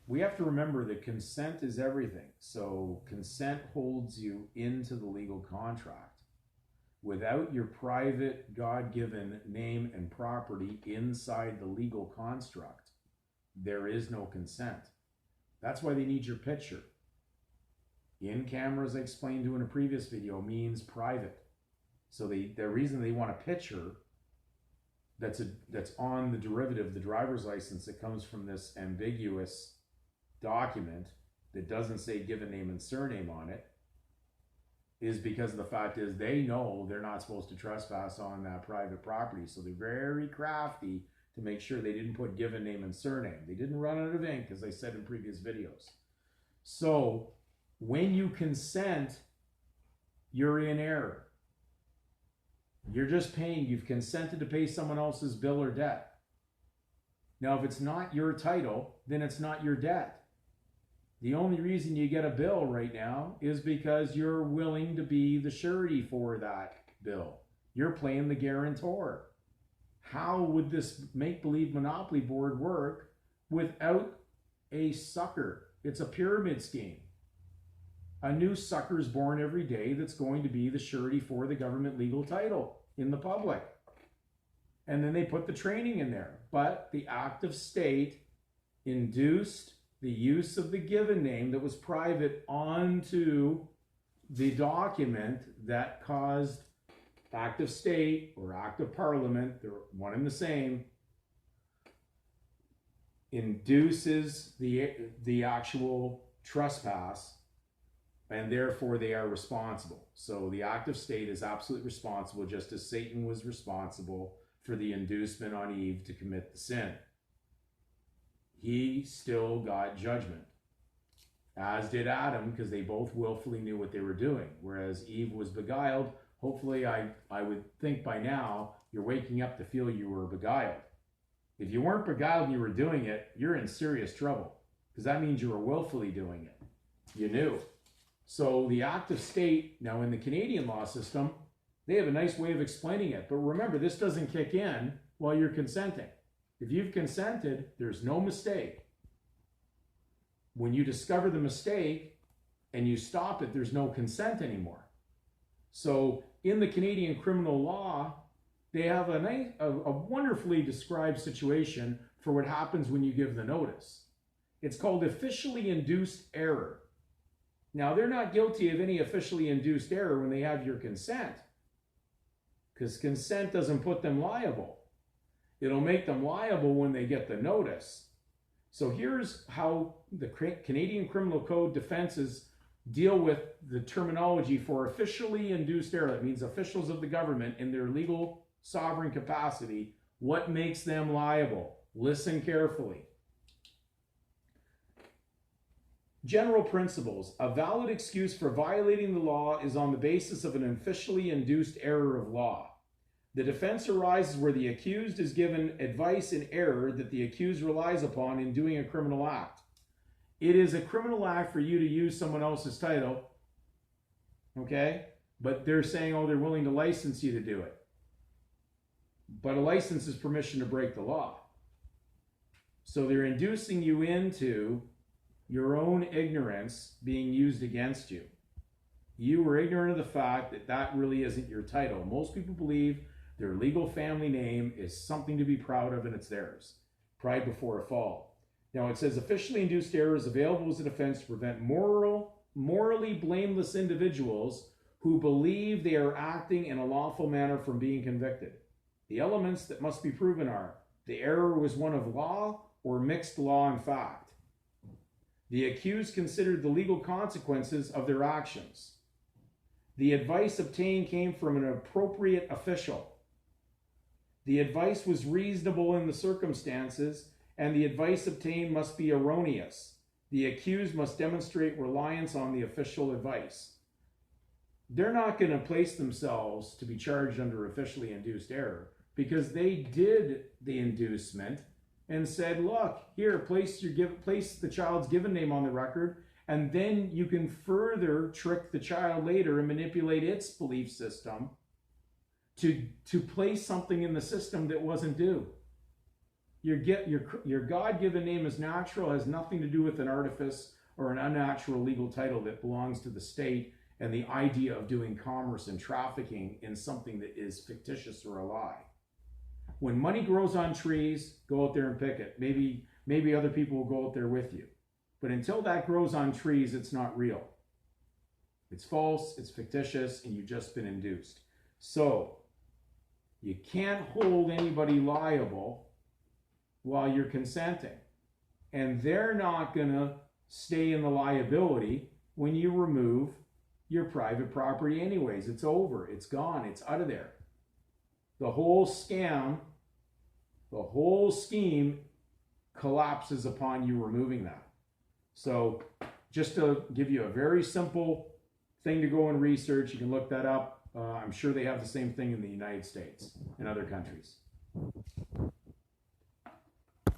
we have to remember that consent is everything. So consent holds you into the legal contract. Without your private God-given name and property inside the legal construct, there is no consent. That's why they need your picture. In camera, as I explained to in a previous video, means private. So the reason they want a picture that's on the derivative, the driver's license, that comes from this ambiguous document that doesn't say given name and surname on it, is because the fact is they know they're not supposed to trespass on that private property. So they're very crafty to make sure they didn't put given name and surname. They didn't run out of ink, as I said in previous videos. So when you consent, you're in error. You're just paying, you've consented to pay someone else's bill or debt. Now, if it's not your title, then it's not your debt. The only reason you get a bill right now is because you're willing to be the surety for that bill. You're playing the guarantor. How would this make-believe monopoly board work without a sucker? It's a pyramid scheme. A new sucker is born every day that's going to be the surety for the government legal title in the public. And then they put the training in there. But the act of state induced the use of the given name that was private onto the document that caused act of state or act of parliament, they're one and the same, induces the actual trespass, and therefore they are responsible. So the act of state is absolutely responsible, just as Satan was responsible for the inducement on Eve to commit the sin. He still got judgment, as did Adam, because they both willfully knew what they were doing, whereas Eve was beguiled. Hopefully, I would think by now you're waking up to feel you were beguiled. If you weren't beguiled and you were doing it, you're in serious trouble, because that means you were willfully doing it. You knew. So the act of state, now in the Canadian law system, they have a nice way of explaining it. But remember, this doesn't kick in while you're consenting. If you've consented, there's no mistake. When you discover the mistake and you stop it, there's no consent anymore. So in the Canadian criminal law, they have a wonderfully described situation for what happens when you give the notice. It's called officially induced error. Now, they're not guilty of any officially induced error when they have your consent, because consent doesn't put them liable. It'll make them liable when they get the notice. So here's how the Canadian Criminal Code defenses deal with the terminology for officially induced error. That means officials of the government in their legal sovereign capacity. What makes them liable? Listen carefully. General principles. A valid excuse for violating the law is on the basis of an officially induced error of law. The defense arises where the accused is given advice in error that the accused relies upon in doing a criminal act. It is a criminal act for you to use someone else's title, okay? But they're saying, oh, they're willing to license you to do it. But a license is permission to break the law. So they're inducing you into your own ignorance being used against you. You were ignorant of the fact that that really isn't your title. Most people believe their legal family name is something to be proud of and it's theirs. Pride before a fall. Now it says officially induced error is available as a defense to prevent morally blameless individuals who believe they are acting in a lawful manner from being convicted. The elements that must be proven are the error was one of law or mixed law and fact. The accused considered the legal consequences of their actions. The advice obtained came from an appropriate official. The advice was reasonable in the circumstances, and the advice obtained must be erroneous. The accused must demonstrate reliance on the official advice. They're not going to place themselves to be charged under officially induced error because they did the inducement and said, look, here, place the child's given name on the record, and then you can further trick the child later and manipulate its belief system to place something in the system that wasn't due. Your God-given name is natural, has nothing to do with an artifice or an unnatural legal title that belongs to the state, and the idea of doing commerce and trafficking in something that is fictitious or a lie. When money grows on trees, go out there and pick it. Maybe other people will go out there with you. But until that grows on trees, it's not real. It's false, it's fictitious, and you've just been induced. So, you can't hold anybody liable while you're consenting. And they're not going to stay in the liability when you remove your private property anyways. It's over, it's gone, it's out of there. The whole scam, the whole scheme collapses upon you removing that. So just to give you a very simple thing to go and research, you can look that up. I'm sure they have the same thing in the United States and other countries.